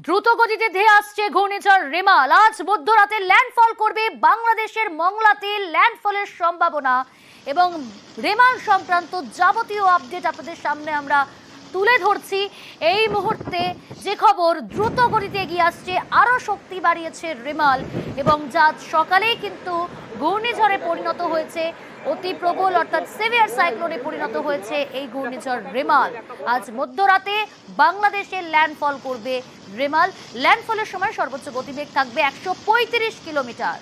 দ্রুত গতিতে ধেয়ে আসছে ঘূর্ণিঝড় রেমাল। আজ মধ্যরাতে ল্যান্ডফল করবে বাংলাদেশের মংলাতে। ল্যান্ডফলের সম্ভাবনা এবং রেমাল সংক্রান্ত যাবতীয় আপডেট আপনাদের সামনে আমরা তুলে ধরছি। এই মুহূর্তে যে খবর, দ্রুত গতিতে এগিয়ে আসছে, আরো শক্তি বাড়িয়েছে রেমাল এবং যা সকালেই কিন্তু ঘূর্ণিঝড়ে পরিণত হয়েছে, অতি প্রবল অর্থাৎ সিভিয়ার সাইক্লোনে পরিণত হয়েছে এই ঘূর্ণিঝড় রেমাল। আজ মধ্যরাতে বাংলাদেশে ল্যান্ডফল করবে রেমাল। ল্যান্ডফলের সময় সর্বোচ্চ গতিবেগ থাকবে 135 কিলোমিটার।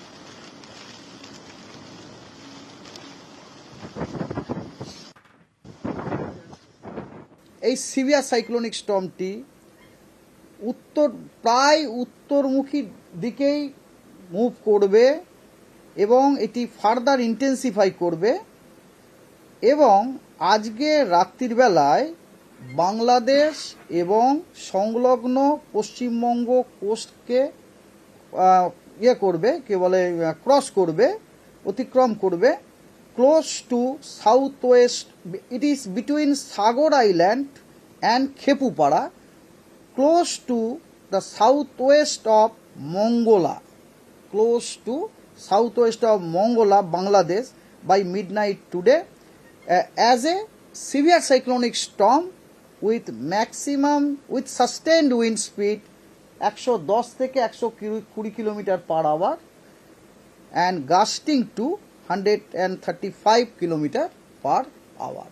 এই সিভিয়ার সাইক্লোনিক স্টর্মটি প্রায় উত্তরমুখী দিকেই মুভ করবে এবং এটি ফার্দার ইন্টেন্সিফাই করবে এবং আজকে রাত্রির বেলায় বাংলাদেশ এবং সংলগ্ন পশ্চিমবঙ্গ কোস্টকে ক্রস করবে, অতিক্রম করবে, close to south west. It is between Sagar island and Khepupara, close to the south west of Mongla, close to southwest of Mongola, Bangladesh by midnight today as a severe cyclonic storm with sustained wind speed 110 থেকে 120 kilometre per hour and gusting to 135 kilometre per hour.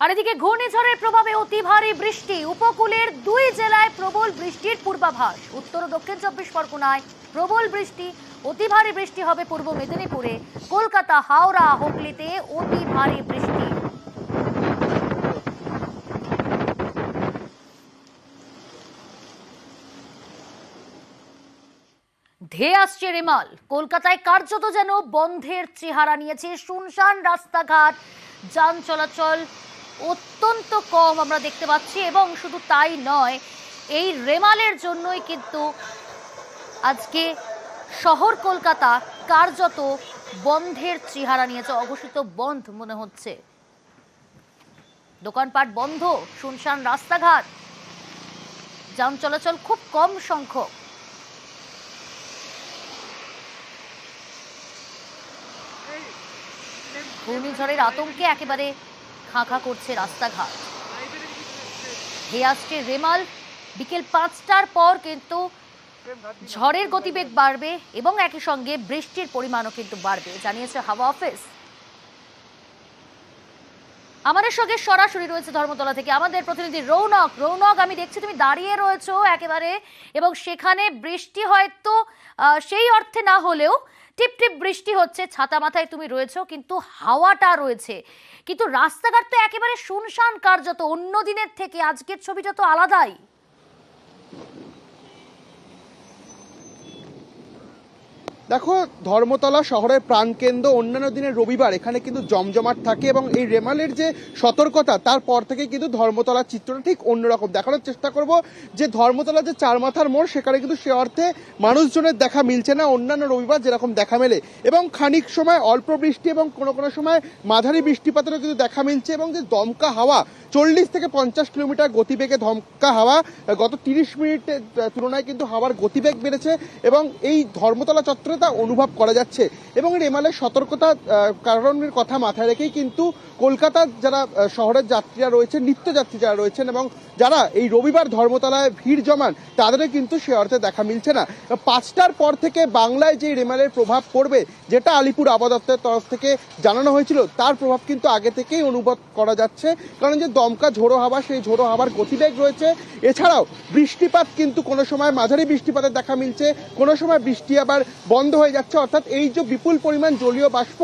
আর এদিকে ঘূর্ণিঝড়ের প্রভাবে অতি ভারী বৃষ্টি, উপকূলের 2 জেলায় প্রবল বৃষ্টির পূর্বাভাস। উত্তর ও দক্ষিণ 24 পরগনায় প্রবল বৃষ্টি, অতি ভারী বৃষ্টি হবে পূর্ব মেদিনীপুরে, কলকাতা, হাওড়া, হুগলিতে অতি ভারী বৃষ্টি। ধেয়ে আসছে রেমাল। কলকাতায় কার্যত যেন বন্ধের চেহারা নিয়েছে, শুনশান রাস্তাঘাট, যান চলাচল অত্যন্ত কম আমরা দেখতে পাচ্ছি। এবং শুধু তাই নয়, এই রেমালের জন্যই কিন্তু আজকে শহর কলকাতা কার্যত বন্ধের চেহারা নিয়েছে, অঘোষিত বন্ধ মনে হচ্ছে। দোকানপাট বন্ধ, শুনশান রাস্তাঘাট, যান চলাচল খুব কম সংখ্যক। ঘূর্ণিঝড়ের আতঙ্কে একেবারে খাঁ করছে রাস্তাঘাট। ধেয়ে আসছে রেমাল। বিকেল 5টার পর কিন্তু ঝড়ের গতিবেগ বাড়বে এবং একই সঙ্গে বৃষ্টির পরিমাণও কিন্তু বাড়বে, জানিয়েছে হাওয়া অফিস। আমাদের সঙ্গে সরাসরি রয়েছে ধর্মতলা থেকে আমাদের প্রতিনিধি রৌনক। রৌনক, আমি দেখছি তুমি দাঁড়িয়ে রয়েছো একেবারে, এবং সেখানে বৃষ্টি হয়তো সেই অর্থে না হলেও টিপ টিপ বৃষ্টি হচ্ছে, ছাতা মাথায় তুমি রয়েছো, কিন্তু হাওয়াটা রয়েছে। কিন্তু রাস্তাঘাট তো একেবারে শুনশান কার্যত, অন্য দিনের থেকে আজকের ছবিটা তো আলাদাই। দেখো, ধর্মতলা শহরের প্রাণকেন্দ্র, অন্যান্য দিনের রবিবার এখানে কিন্তু জমজমাট থাকে এবং এই রেমালের যে সতর্কতা তারপর থেকে কিন্তু ধর্মতলার চিত্রটা ঠিক অন্যরকম। দেখানোর চেষ্টা করব যে ধর্মতলা যে চার মাথার মোড়, সেখানে কিন্তু সে অর্থে মানুষজনের দেখা মিলছে না অন্যান্য রবিবার যেরকম দেখা মেলে, এবং খানিক সময় অল্প বৃষ্টি এবং কোনো কোনো সময় মাঝারি বৃষ্টিপাতেরও কিন্তু দেখা মিলছে। এবং যে দমকা হাওয়া, 40 থেকে 50 কিলোমিটার গতিবেগে দমকা হাওয়া, গত 30 মিনিটের তুলনায় কিন্তু হাওয়ার গতিবেগ বেড়েছে এবং এই ধর্মতলা চত্বরে তা অনুভব করা যাচ্ছে। এবং রেমালের সতর্কতা কারণের কথা মাথায় রেখেই কিন্তু কলকাতার যারা শহরের যাত্রীরা রয়েছেন, নিত্যযাত্রী যারা রয়েছেন এবং যারা এই রবিবার ধর্মতলায় ভিড় জমান, তাদেরও কিন্তু সে অর্থে দেখা মিলছে না। 5টার পর থেকে বাংলায় যে রেমালের প্রভাব পড়বে, যেটা আলিপুর আবহাওয়া দপ্তরের তরফ থেকে জানানো হয়েছিল, তার প্রভাব কিন্তু আগে থেকেই অনুভব করা যাচ্ছে। কারণ যে দমকা ঝোড়ো হাওয়া, সেই ঝোড়ো হাওয়ার গতিবেগ রয়েছে। এছাড়াও বৃষ্টিপাত কিন্তু কোনো সময় মাঝারি বৃষ্টিপাতের দেখা মিলছে, কোনো সময় বৃষ্টি আবার বন্ধ হয়ে যাচ্ছে। অর্থাৎ এই যে বিপুল পরিমাণ জলীয় বাষ্প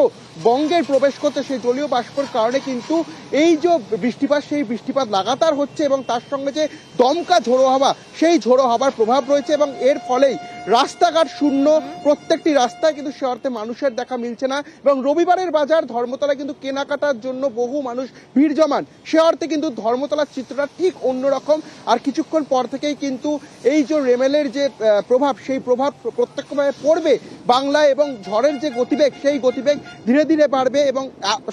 বঙ্গের প্রবেশ করছে, সেই জলীয় বাষ্পর কারণে কিন্তু এই যে বৃষ্টিপাত, সেই বৃষ্টিপাত লাগাতার হচ্ছে এবং তার সঙ্গে যে দমকা ঝোড়ো হাওয়া, সেই ঝোড়ো হাওয়ার প্রভাব রয়েছে এবং এর ফলেই রাস্তাঘাট শূন্য, প্রত্যেকটি রাস্তায় কিন্তু সে অর্থে মানুষের দেখা মিলছে না। এবং রবিবারের বাজার ধর্মতলা কিন্তু কেনাকাটার জন্য বহু মানুষ ভিড় জমান, সে অর্থে কিন্তু ধর্মতলার চিত্রটা ঠিক অন্যরকম। আর কিছুক্ষণ পর থেকেই কিন্তু এই যে রেমেলের যে প্রভাব, সেই প্রভাব প্রত্যক্ষভাবে পড়বে বাংলা এবং ঝড়ের যে গতিবেগ সেই গতিবেগ ধীরে ধীরে বাড়বে এবং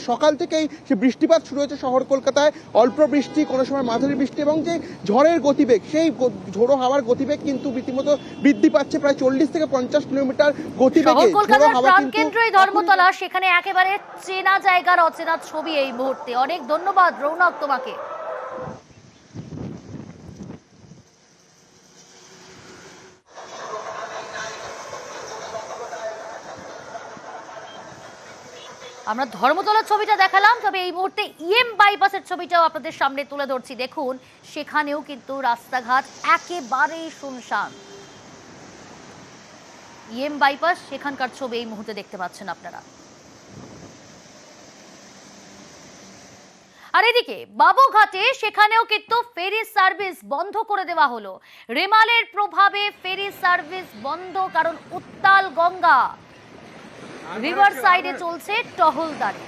সকাল থেকেই সে বৃষ্টিপাত শুরু হয়েছে শহর কলকাতায়, অল্প বৃষ্টি, কোনো সময় মাঝারি বৃষ্টি এবং যে ঝড়ের গতিবেগ সেই ঝোড়ো হাওয়ার গতিবেগ কিন্তু রীতিমতো বৃদ্ধি পাচ্ছে, প্রায় 40 থেকে 50 কিলোমিটার গতিবেগে ঝোড়ো কলকাতার হাওয়া কিন্তু প্রাণকেন্দ্রই ধর্মতলা, সেখানে একেবারে চেনা জায়গার অচেনা ছবি এই মুহূর্তে। অনেক ধন্যবাদ রৌনক তোমাকে। আমরা ধর্মতলার ছবিটা দেখালাম, তবে এই মুহূর্তে ইএম বাইপাসের ছবিটাও আপনাদের সামনে তুলে ধরছি। দেখুন, সেখানেও কিন্তু রাস্তাঘাট একেবারেই শুনশান। ইএম বাইপাস, সেখানকার ছবি এই মুহূর্তে দেখতে পাচ্ছেন আপনারা। আর এদিকে বাবুঘাটে সেখানেও কিন্তু ফেরি সার্ভিস বন্ধ করে দেওয়া হলো। রেমালের প্রভাবে ফেরি সার্ভিস বন্ধ, কারণ উত্তাল গঙ্গা। রিভার সাইডে চলছে টহলদারি।